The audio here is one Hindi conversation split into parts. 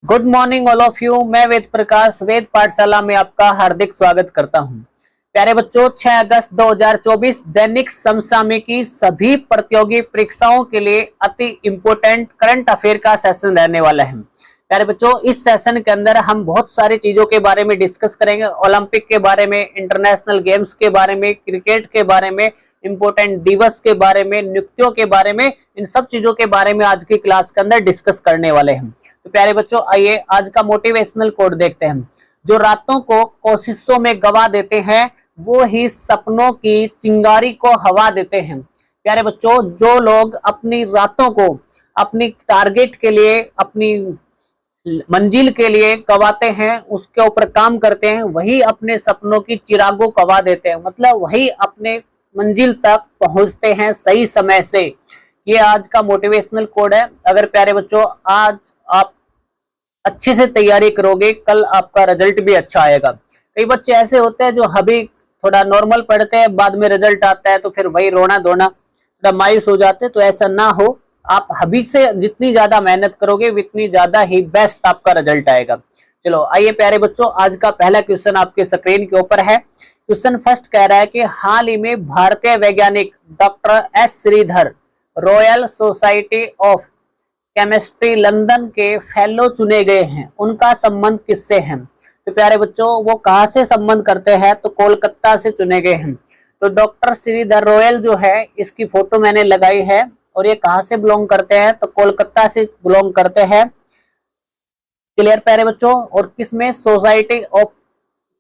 Good morning all of you. मैं वेद प्रकाश वेद पाठशाला में आपका हार्दिक स्वागत करता हूं। प्यारे बच्चों, 6 अगस्त 2024 दैनिक समसामयिकी सभी प्रतियोगी परीक्षाओं के लिए अति इम्पोर्टेंट करंट अफेयर का सेशन रहने वाला है। प्यारे बच्चों, इस सेशन के अंदर हम बहुत सारी चीजों के बारे में डिस्कस करेंगे। ओलंपिक के बारे में, इंटरनेशनल गेम्स के बारे में, क्रिकेट के बारे में, इंपोर्टेंट दिवस के बारे में, नियुक्तियों के बारे में, इन सब चीजों के बारे में आज की क्लास के अंदर डिस्कस करने वाले हैं। तो प्यारे बच्चों, आइए आज का मोटिवेशनल कोट देखते हैं। जो रातों को कोशिशों में गवा देते हैं वो ही सपनों की चिंगारी को हवा देते हैं। प्यारे बच्चों, जो लोग अपनी रातों को अपनी टारगेट के लिए, अपनी मंजिल के लिए गवाते हैं, उसके ऊपर काम करते हैं, वही अपने सपनों की चिरागों गवा देते हैं। मतलब वही अपने मंजिल तक पहुंचते हैं सही समय से। ये आज का मोटिवेशनल कोड है। अगर प्यारे बच्चों आज आप अच्छे से तैयारी करोगे, कल आपका रिजल्ट भी अच्छा आएगा। कई बच्चे ऐसे होते हैं जो अभी थोड़ा नॉर्मल पढ़ते हैं, बाद में रिजल्ट आता है तो फिर वही रोना धोना, थोड़ा मायूस हो जाते हैं। तो ऐसा ना हो, आप अभी से जितनी ज्यादा मेहनत करोगे उतनी ज्यादा ही बेस्ट आपका रिजल्ट आएगा। चलो आइए प्यारे बच्चों, आज का पहला क्वेश्चन आपके स्क्रीन के ऊपर है। क्वेश्चन फर्स्ट कह रहा है कि हाल ही में भारतीय वैज्ञानिक doctor S Sridhar Royal Society of Chemistry London के फेलो चुने गए हैं। उनका संबंध किससे है? तो प्यारे बच्चों, वो कहाँ से संबंध करते हैं? तो कोलकाता से चुने गए हैं। तो डॉक्टर श्रीधर रॉयल जो है, इसकी फोटो मैंने लगाई है, और ये कहाँ से बिलोंग करते हैं? तो कोलकाता से बिलोंग करते हैं। क्लियर प्यारे बच्चों? और किसमें? सोसाइटी ऑफ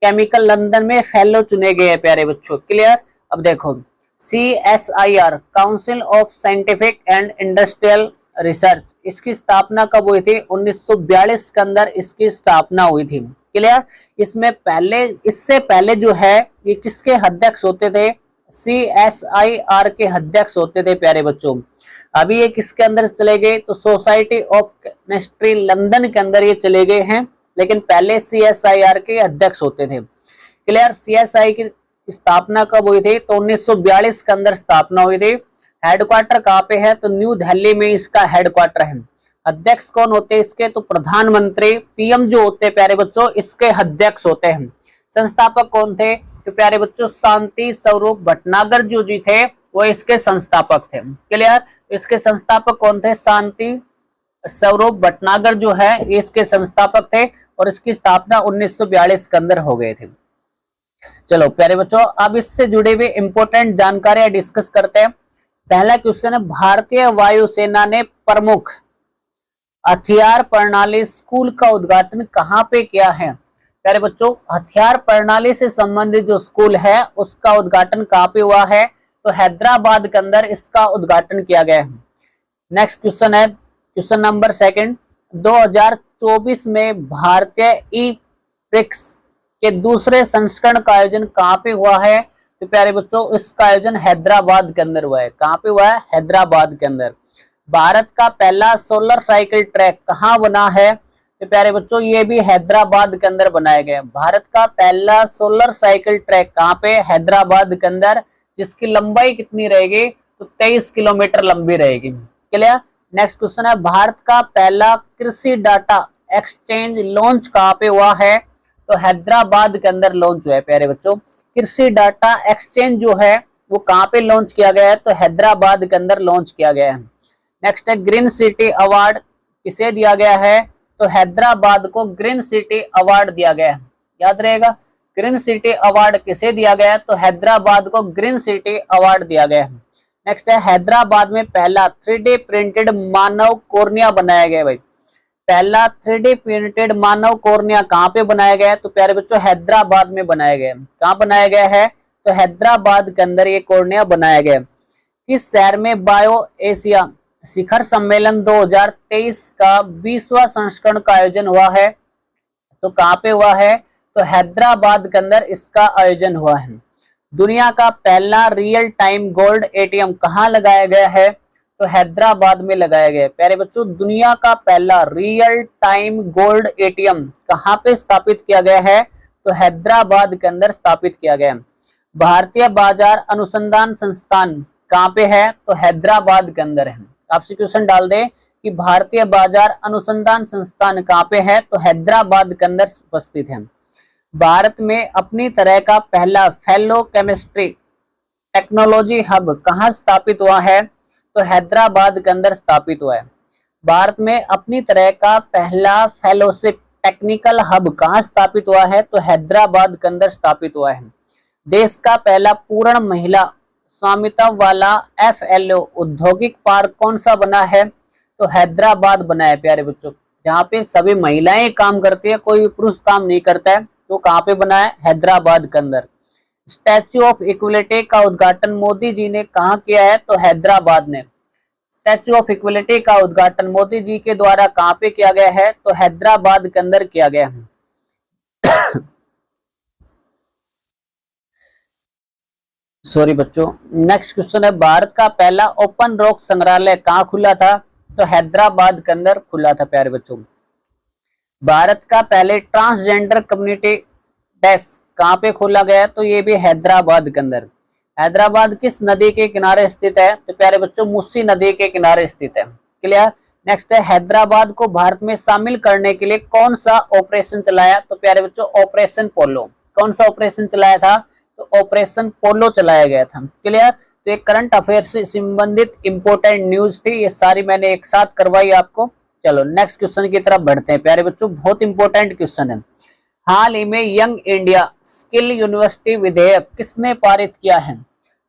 केमिकल लंदन में फेलो चुने गए हैं प्यारे बच्चों। क्लियर? अब देखो, CSIR council of scientific and industrial research, इसकी स्थापना कब हुई थी? 1942 के अंदर इसकी स्थापना हुई थी। क्लियर? इसमें पहले, इससे पहले जो है ये किसके अध्यक्ष होते थे? CSIR के अध्यक्ष होते थे प्यारे बच्चों। अभी ये किसके अंदर चले गए? तो सोसाइटी ऑफ केमिस्ट्री लंदन के अंदर ये चले गए हैं, लेकिन पहले CSIR के अध्यक्ष होते थे। क्लियर? CSI की स्थापना कब हुई थी? तो 1942 के अंदर स्थापना हुई थी। हेडक्वार्टर कहाँ पे है? तो न्यू दिल्ली में इसका हेडक्वार्टर है। अध्यक्ष कौन होते हैं इसके? तो प्रधानमंत्री, PM जो होते हैं प्यारे बच्चों, इसके अध्यक्ष होते हैं। संस्थापक कौन थे? तो प्यारे बच्चों, शांति स्वरूप भटनागर जो जी थे वो इसके संस्थापक थे। क्लियर? इसके संस्थापक कौन थे? शांति स्वरूप भटनागर जो है इसके संस्थापक थे, और इसकी स्थापना 1942 के अंदर हो गए थे। चलो प्यारे बच्चों, अब इससे जुड़े हुए इंपोर्टेंट जानकारियां डिस्कस करते हैं। पहला क्वेश्चन है, भारतीय वायुसेना ने प्रमुख हथियार प्रणाली स्कूल का उद्घाटन कहाँ पे किया है? प्यारे बच्चों, हथियार प्रणाली से संबंधित जो स्कूल है उसका उद्घाटन कहाँ पे हुआ है? तो हैदराबाद के अंदर इसका उद्घाटन किया गया है। नेक्स्ट क्वेश्चन है, क्वेश्चन नंबर सेकंड, 2024 में भारतीय ई प्रिक्स के दूसरे संस्करण का आयोजन कहाँ पे हुआ है? तो प्यारे बच्चों, इसका आयोजन हैदराबाद के अंदर हुआ है। कहाँ पे हुआ है? हैदराबाद के अंदर। भारत का पहला सोलर साइकिल ट्रैक कहाँ बना है? तो प्यारे बच्चों, ये भी हैदराबाद के अंदर बनाया गया। भारत का पहला सोलर साइकिल ट्रैक कहाँ पे? हैदराबाद के अंदर, जिसकी लंबाई कितनी रहेगी? तो 23 किलोमीटर लंबी रहेगी। क्लियर? नेक्स्ट क्वेश्चन है, भारत का पहला कृषि डाटा एक्सचेंज लॉन्च कहाँ पे हुआ है? तो हैदराबाद के अंदर लॉन्च हुआ है प्यारे बच्चों। कृषि डाटा एक्सचेंज जो है वो कहाँ पे लॉन्च किया गया है? तो हैदराबाद के अंदर लॉन्च किया गया है। नेक्स्ट है, ग्रीन सिटी अवार्ड किसे दिया गया है? तो हैदराबाद को ग्रीन सिटी अवार्ड दिया गया है। याद रहेगा, ग्रीन सिटी अवार्ड किसे दिया गया है? तो हैदराबाद को ग्रीन सिटी अवार्ड दिया गया है। नेक्स्ट है, हैदराबाद में पहला 3D प्रिंटेड मानव कॉर्निया बनाया गया है। भाई, पहला 3D प्रिंटेड मानव कॉर्निया कहाँ पे बनाया गया है? तो प्यारे बच्चों, हैदराबाद में बनाया गया है। कहाँ बनाया गया है? तो हैदराबाद के अंदर ये कॉर्निया बनाया गया। किस शहर में बायो एशिया शिखर सम्मेलन 2023 का 20वां संस्करण का आयोजन हुआ है? तो कहाँ पे हुआ है? तो हैदराबाद के अंदर इसका आयोजन हुआ है। दुनिया का पहला रियल टाइम गोल्ड ATM कहाँ लगाया गया है? तो हैदराबाद में लगाया गया है। प्यारे बच्चों, दुनिया का पहला रियल टाइम गोल्ड ATM कहाँ पे स्थापित किया गया है? तो हैदराबाद के अंदर स्थापित किया गया है। भारतीय बाजार अनुसंधान संस्थान कहाँ पे है? तो हैदराबाद के अंदर है। आपसे क्वेश्चन डाल दे कि भारतीय बाजार अनुसंधान संस्थान कहाँ पे है, तो हैदराबाद के अंदर उपस्थित है। भारत में अपनी तरह का पहला फेलो केमिस्ट्री टेक्नोलॉजी हब कहाँ स्थापित हुआ है, तो हैदराबाद के अंदर स्थापित हुआ है। भारत में अपनी तरह का पहला फेलोशिप टेक्निकल हब कहाँ स्थापित हुआ है, तो हैदराबाद के अंदर स्थापित हुआ है। देश का पहला पूर्ण महिला स्वामित्व वाला FLO औद्योगिक पार्क कौन सा बना है, तो हैदराबाद बना है प्यारे बच्चों, जहाँ पे सभी महिलाएं काम करती है, कोई भी पुरुष काम नहीं करता है। तो कहाँ पे बना है, हैदराबाद के अंदर। स्टैच्यू ऑफ इक्वलिटी का उद्घाटन मोदी जी ने कहाँ किया है, तो हैदराबाद ने। स्टैच्यू ऑफ इक्वलिटी का उद्घाटन मोदी जी के द्वारा कहाँ पे किया गया है, तो हैदराबाद के अंदर किया गया है। सॉरी बच्चों। नेक्स्ट क्वेश्चन है, भारत का पहला ओपन रॉक संग्रहालय कहाँ खुला था, तो हैदराबाद के अंदर खुला था प्यारे बच्चों। भारत का पहले ट्रांसजेंडर कम्युनिटी डेस्क कहाँ पे खोला गया, तो ये भी हैदराबाद के अंदर। हैदराबाद किस नदी के किनारे स्थित है, तो प्यारे बच्चों मूसी नदी के किनारे स्थित है। क्लियर। नेक्स्ट है, हैदराबाद को भारत में शामिल करने के लिए कौन सा ऑपरेशन चलाया, तो प्यारे बच्चों ऑपरेशन पोलो। कौन सा ऑपरेशन चलाया था, तो ऑपरेशन पोलो चलाया गया था। क्लियर। तो एक करंट अफेयर से संबंधित इंपोर्टेंट न्यूज थी, ये सारी मैंने एक साथ करवाई आपको। चलो नेक्स्ट क्वेश्चन की तरफ बढ़ते हैं प्यारे बच्चों, बहुत इंपॉर्टेंट क्वेश्चन है। हाल ही में यंग इंडिया स्किल यूनिवर्सिटी विधेयक किसने पारित किया है,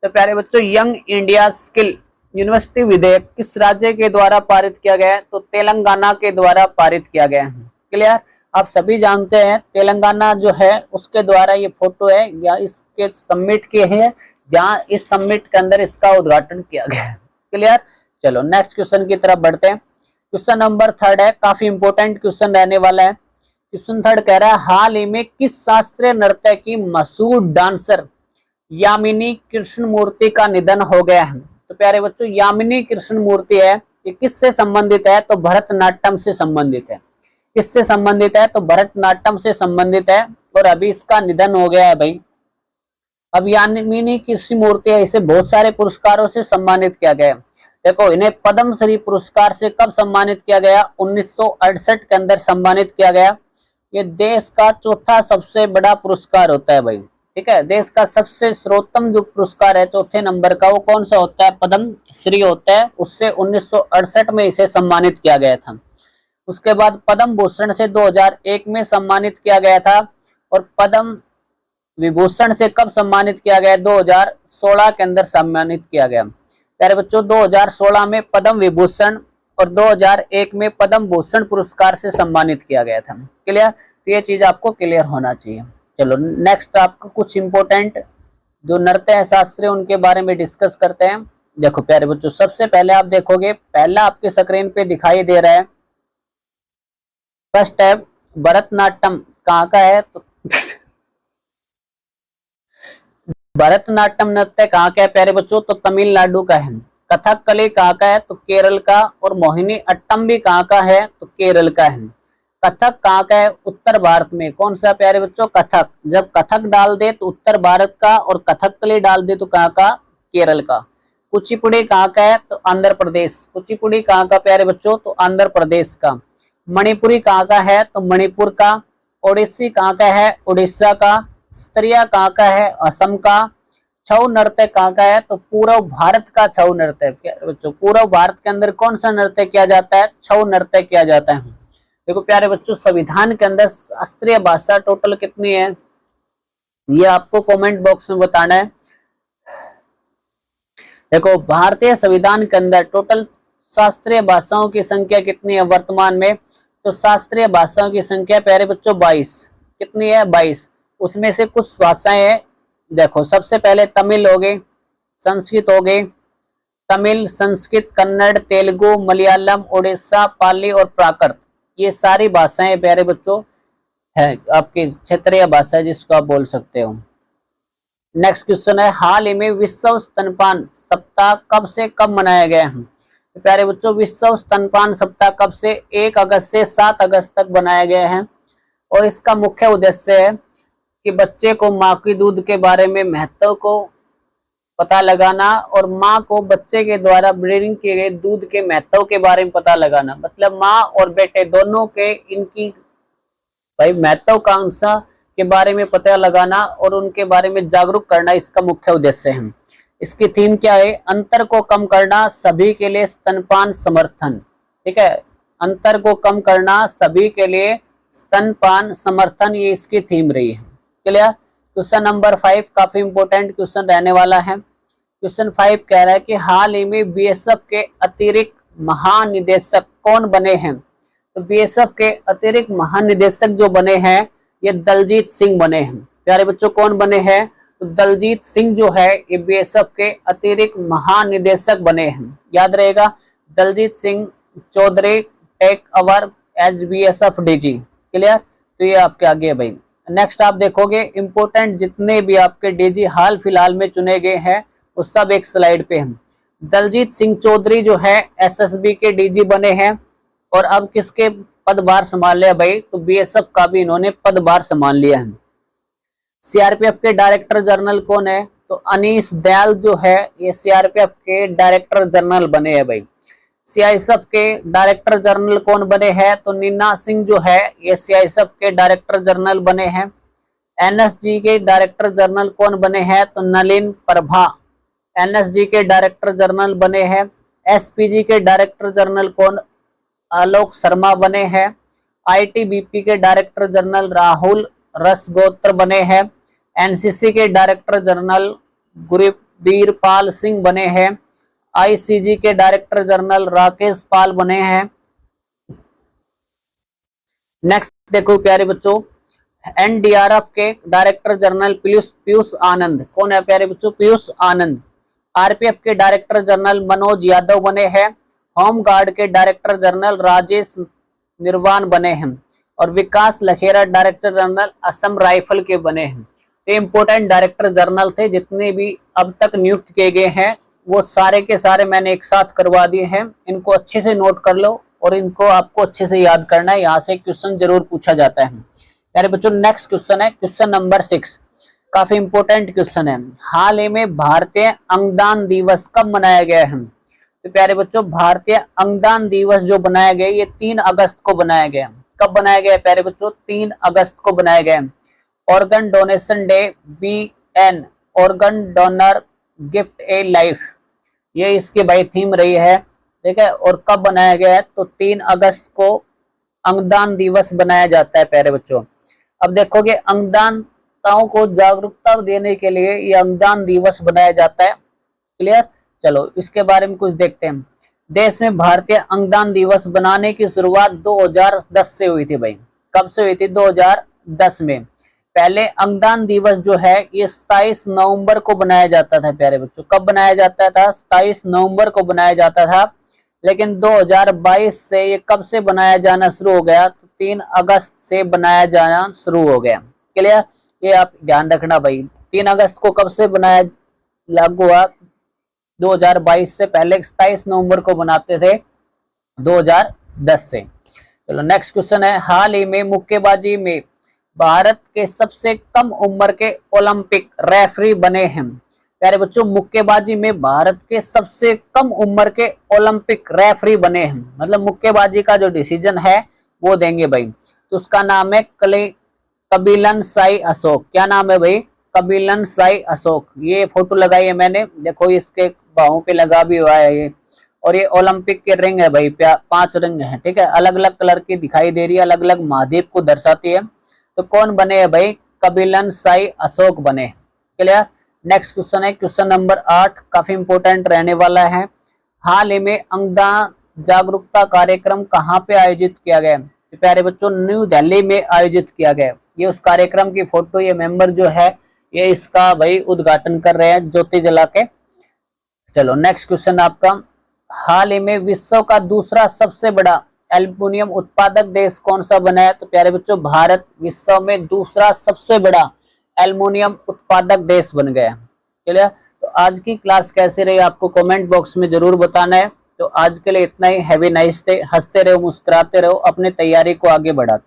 तो प्यारे बच्चों यंग इंडिया स्किल यूनिवर्सिटी विधेयक किस राज्य के द्वारा पारित किया गया है, तो तेलंगाना के द्वारा पारित किया गया है। क्लियर। आप सभी जानते हैं तेलंगाना जो है उसके द्वारा ये फोटो है या इसके सबमिट किए हैं, जहां इस सबमिट के अंदर इसका उद्घाटन किया गया है। क्लियर। चलो नेक्स्ट क्वेश्चन की तरफ बढ़ते हैं। क्वेश्चन नंबर 3 है, काफी इंपोर्टेंट क्वेश्चन रहने वाला है। क्वेश्चन 3 कह रहा है, हाल ही में किस शास्त्रीय नृत्य की मशहूर डांसर यामिनी कृष्णमूर्ति का निधन हो गया है, तो प्यारे बच्चों यामिनी कृष्णमूर्ति है, ये किससे संबंधित है, तो भरतनाट्यम से संबंधित है। किससे संबंधित है, तो भरतनाट्यम से संबंधित है, और अभी इसका निधन हो गया है भाई। अब यामिनी कृष्णमूर्ति है, इसे बहुत सारे पुरस्कारों से सम्मानित किया गया है। देखो इन्हें पद्मश्री पुरस्कार से कब सम्मानित किया गया, 1968 के अंदर सम्मानित किया गया। ये देश का चौथा सबसे बड़ा पुरस्कार होता है भाई। ठीक है, देश का सबसे सर्वोत्तम जो पुरस्कार है चौथे नंबर का, वो कौन सा होता है, पद्मश्री होता है। उससे 1968 में इसे सम्मानित किया गया था। उसके बाद पद्म भूषण से 2001 में सम्मानित किया गया था, और पद्म विभूषण से कब सम्मानित किया गया, 2016 के अंदर सम्मानित किया गया। प्यारे बच्चों 2016 में पद्म विभूषण और 2001 में पद्म भूषण पुरस्कार से सम्मानित किया गया था। क्लियर। तो ये चीज आपको क्लियर होना चाहिए। चलो नेक्स्ट आपको कुछ इंपोर्टेंट जो नृत्य है शास्त्रीय उनके बारे में डिस्कस करते हैं। देखो प्यारे बच्चों, सबसे पहले आप देखोगे, पहला आपके स्क्रीन पे दिखाई दे रहा है, फर्स्ट है भरतनाट्यम कहाँ का है, तो भरतनाट्यम नृत्य कहाँ का है प्यारे बच्चों, तो तमिलनाडु का है। कथकली कहाँ का है, तो केरल का, और मोहिनी अट्टम भी कहाँ का है, तो केरल का है। कथक कहाँ का है, उत्तर भारत में। कौन सा प्यारे बच्चों, कथक। जब कथक डाल दे तो उत्तर भारत का, और कथकली डाल दे तो कहाँ का, केरल का। कुचिपुड़ी कहाँ का है, तो आंध्र प्रदेश। कुचिपुड़ी कहाँ का प्यारे बच्चों, तो आंध्र प्रदेश का। मणिपुरी कहाँ का है, तो मणिपुर का। ओडिसी कहाँ का है, उड़ीसा का। स्त्रिया कहाँ का है, असम का। छऊ नृत्य कहाँ का है, तो पूर्व भारत का छऊ नृत्य। प्यारे बच्चों पूर्व भारत के अंदर कौन सा नृत्य किया जाता है, छऊ नृत्य किया जाता है। देखो प्यारे बच्चों, संविधान के अंदर शास्त्रीय भाषा टोटल कितनी है, ये आपको कमेंट बॉक्स में बताना है। देखो भारतीय संविधान के अंदर टोटल शास्त्रीय भाषाओं की संख्या कितनी है वर्तमान में, तो शास्त्रीय भाषाओं की संख्या प्यारे बच्चों 22। कितनी है, 22। उसमें से कुछ भाषाएं हैं, देखो सबसे पहले तमिल हो गई, संस्कृत हो गई, तमिल, संस्कृत, कन्नड़, तेलुगु, मलयालम, उड़ीसा, पाली और प्राकृत। ये सारी भाषाएं प्यारे बच्चों है आपकी क्षेत्रीय भाषा जिसको आप बोल सकते हो। नेक्स्ट क्वेश्चन है, हाल ही में विश्व स्तनपान सप्ताह कब से कब मनाया गया है, तो प्यारे बच्चों विश्व स्तनपान सप्ताह कब से 1 अगस्त से 7 अगस्त तक बनाया गया है। और इसका मुख्य उद्देश्य है कि बच्चे को माँ की दूध के बारे में महत्व को पता लगाना और माँ को बच्चे के द्वारा ब्रीडिंग किए गए दूध के महत्व के बारे में पता लगाना। मतलब माँ और बेटे दोनों के इनकी भाई महत्वाकांक्षा के बारे में पता लगाना और उनके बारे में जागरूक करना इसका मुख्य उद्देश्य है। इसकी थीम क्या है? अंतर को कम करना, सभी के लिए स्तनपान समर्थन। ठीक है, अंतर को कम करना, सभी के लिए स्तनपान समर्थन, ये इसकी थीम रही है। क्लियर? क्वेश्चन नंबर 5 काफी इंपोर्टेंट क्वेश्चन रहने वाला है। क्वेश्चन 5 कह रहा है कि हाल ही में बीएसएफ के अतिरिक्त महानिदेशक कौन बने हैं? तो बीएसएफ के अतिरिक्त महानिदेशक जो बने हैं ये दलजीत सिंह बने हैं। प्यारे बच्चों, कौन बने हैं? तो दलजीत सिंह जो है ये बीएसएफ के अतिरिक्त महानिदेशक बने हैं। याद रहेगा, Daljit Singh Chaudhary take over as BSF DG. Clear? तो ये आपके आगे है भाई। नेक्स्ट आप देखोगे इंपोर्टेंट जितने भी आपके डीजी हाल फिलहाल में चुने गए हैं वो सब एक स्लाइड पे हैं। दलजीत सिंह चौधरी जो है एसएसबी के डीजी बने हैं और अब किसके पदभार संभाल लिया भाई? तो बीएसएफ का भी इन्होंने पदभार संभाल लिया है। सीआरपीएफ के डायरेक्टर जनरल कौन है? तो अनीश दयाल जो है ये सीआरपीएफ के डायरेक्टर जनरल बने हैं भाई। सीआईएसएफ के डायरेक्टर जनरल कौन बने हैं? तो नीना सिंह जो है ये सीआईएसएफ के डायरेक्टर जनरल बने हैं। एनएसजी के डायरेक्टर जनरल कौन बने हैं? तो नलिन प्रभा एनएसजी के डायरेक्टर जनरल बने हैं। एसपीजी के डायरेक्टर जनरल कौन? आलोक शर्मा बने हैं। आईटीबीपी के डायरेक्टर जनरल राहुल रसगोत्र बने हैं। एनसीसी के डायरेक्टर जनरल गुरबीरपाल सिंह बने हैं। आईसीजी के डायरेक्टर जनरल राकेश पाल बने हैं। नेक्स्ट देखो प्यारे बच्चों, एनडीआरएफ के डायरेक्टर जनरल पीयूष आनंद कौन है प्यारे बच्चों? पीयूष आनंद। आरपीएफ के डायरेक्टर जनरल मनोज यादव बने हैं। होम गार्ड के डायरेक्टर जनरल राजेश निर्वाण बने हैं और Vikas Lakhera director general Assam rifle के बने हैं। ये इंपोर्टेंट डायरेक्टर जनरल थे जितने भी अब तक नियुक्त किए गए हैं वो सारे के सारे मैंने एक साथ करवा दिए हैं। इनको अच्छे से नोट कर लो और इनको आपको अच्छे से याद करना है। यहाँ से क्वेश्चन जरूर पूछा जाता है। प्यारे बच्चों, नेक्स्ट क्वेश्चन है क्वेश्चन नंबर 6, काफी इंपोर्टेंट क्वेश्चन है। हाल ही में भारतीय अंगदान दिवस कब मनाया गया है? तो प्यारे बच्चों, भारतीय अंगदान दिवस जो बनाया गया ये 3 अगस्त को बनाया गया। कब बनाया गया प्यारे बच्चों? 3 अगस्त को बनाया गया। Organ donation day BN organ donor gift ए लाइफ, ये इसकी भाई थीम रही है। ठीक है, और कब बनाया गया है? तो 3 अगस्त को अंगदान दिवस बनाया जाता है प्यारे बच्चों। अब देखोगे अंगदाताओं को जागरूकता देने के लिए ये अंगदान दिवस बनाया जाता है। क्लियर? चलो इसके बारे में कुछ देखते हैं। देश में भारतीय अंगदान दिवस बनाने की शुरुआत 2010 से हुई थी भाई। कब से हुई थी? 2010 में। पहले अंगदान दिवस जो है ये 27 नवंबर को बनाया जाता था प्यारे बच्चों। कब बनाया जाता था? 27 नवंबर को बनाया जाता था। लेकिन 2022 से ये कब से बनाया जाना शुरू हो गया? तो 3 अगस्त से बनाया जाना शुरू हो गया। क्लियर? ये आप ध्यान रखना भाई। 3 अगस्त को कब से बनाया लागू हुआ? 2022 से। पहले 27 नवंबर को बनाते थे 2010 से। चलो नेक्स्ट क्वेश्चन है, हाल ही में मुक्केबाजी में भारत के सबसे कम उम्र के ओलंपिक रेफरी बने हैं। प्यारे बच्चों, मुक्केबाजी में भारत के सबसे कम उम्र के ओलंपिक रेफरी बने हैं। मतलब मुक्केबाजी का जो डिसीजन है वो देंगे भाई। तो उसका नाम है कबिलन साई अशोक। क्या नाम है भाई? कबिलन साई अशोक। ये फोटो लगाई है मैंने, देखो इसके बाहों पे लगा भी हुआ है ये। और ये ओलंपिक के रिंग है भाई, 5 रिंग है। ठीक है, अलग अलग कलर की दिखाई दे रही है, अलग अलग महाद्वीप को दर्शाती है। तो कौन बने हैं भाई? कबिलन साई अशोक बने। क्लियर? नेक्स्ट क्वेश्चन है क्वेश्चन नंबर 8, काफी इंपोर्टेंट रहने वाला है। हाल ही में अंगदान जागरूकता कार्यक्रम कहाँ पे आयोजित किया गया? तो प्यारे बच्चों, न्यू दिल्ली में आयोजित किया गया। ये उस कार्यक्रम की फोटो, ये मेंबर जो है ये इसका भाई उद्घाटन कर रहे हैं ज्योति जला के। चलो नेक्स्ट क्वेश्चन आपका, हाल ही में विश्व का दूसरा सबसे बड़ा एल्युमिनियम उत्पादक देश कौन सा बना है? तो प्यारे बच्चों, भारत विश्व में दूसरा सबसे बड़ा एल्युमिनियम उत्पादक देश बन गया। चलिए, तो आज की क्लास कैसे रही आपको कमेंट बॉक्स में जरूर बताना है। तो आज के लिए इतना ही। Have a nice day. हंसते रहो, मुस्कुराते रहो, अपनी तैयारी को आगे बढ़ाते